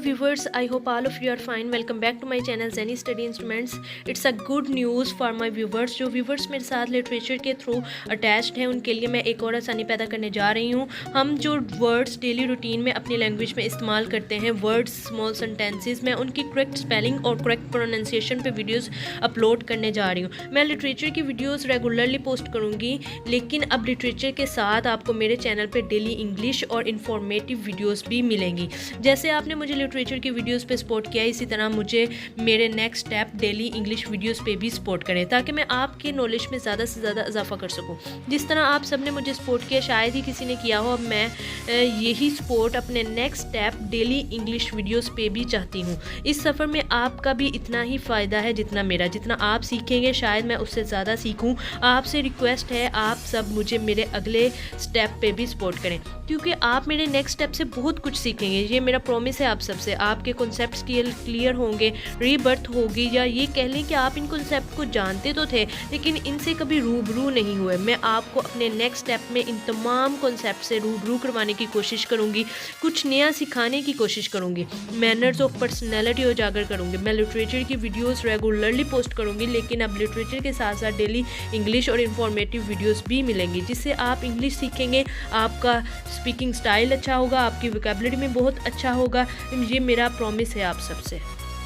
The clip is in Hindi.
viewers, I hope all of you are fine. Welcome back to my channel Zenny Study Instruments. It's a good news for my viewers. जो viewers मेरे साथ लिटरेचर के थ्रू अटैच्ड हैं उनके लिए मैं एक और आसानी पैदा करने जा रही हूँ। हम जो वर्ड्स डेली रूटीन में अपनी लैंग्वेज में इस्तेमाल करते हैं, वर्ड्स, स्मॉल सेंटेंसेस, मैं उनकी करेक्ट स्पेलिंग और करेक्ट प्रोनाउंसिएशन पे वीडियोस अपलोड करने जा रही हूँ। मैं लिटरेचर की वीडियोस रेगुलरली पोस्ट करूँगी, लेकिन अब लिटरेचर के साथ आपको मेरे चैनल पे डेली इंग्लिश और इन्फॉर्मेटिव वीडियोस भी मिलेंगी। जैसे आपने मुझे लिटरेचर की वीडियोस पे सपोर्ट किया, इसी तरह मुझे मेरे next step daily English videos पे भी सपोर्ट करें, ताकि मैं आपके नॉलेज में ज़्यादा से ज़्यादा इजाफा कर सकूं। जिस तरह आप सब ने मुझे सपोर्ट किया, शायद ही किसी ने किया हो। अब मैं यही सपोर्ट अपने next step daily English videos पे भी चाहती हूँ। इस सफ़र में आपका भी इतना ही फ़ायदा है जितना मेरा। जितना आप सीखेंगे शायद मैं उससे ज़्यादा सीखूँ। आपसे रिक्वेस्ट है, आप सब मुझे मेरे अगले स्टेप पे भी सपोर्ट करें, क्योंकि आप मेरे नेक्स्ट स्टेप से बहुत कुछ सीखेंगे। ये मेरा प्रॉमिस है आप सबसे। आपके कॉन्सेप्ट्स क्लियर होंगे, रीबर्थ होगी, या ये कह लें कि आप इन कॉन्सेप्ट को जानते तो थे लेकिन इनसे कभी रूबरू नहीं हुए। मैं आपको अपने नेक्स्ट स्टेप में इन तमाम कॉन्सेप्ट से रूबरू करवाने की कोशिश करूँगी, कुछ नया सिखाने की कोशिश करूँगी, मैनर्स ऑफ पर्सनैलिटी उजागर करूँगी। मैं लिटरेचर की वीडियोज़ रेगुलरली पोस्ट करूँगी, लेकिन अब लिटरेचर के साथ साथ डेली इंग्लिश और इन्फॉर्मेटिव वीडियोज़ भी मिलेंगी, जिससे आप इंग्लिश सीखेंगे, आपका स्पीकिंग स्टाइल अच्छा होगा, आपकी वोकैबुलरी में बहुत अच्छा होगा। ये मेरा प्रॉमिस है आप सबसे।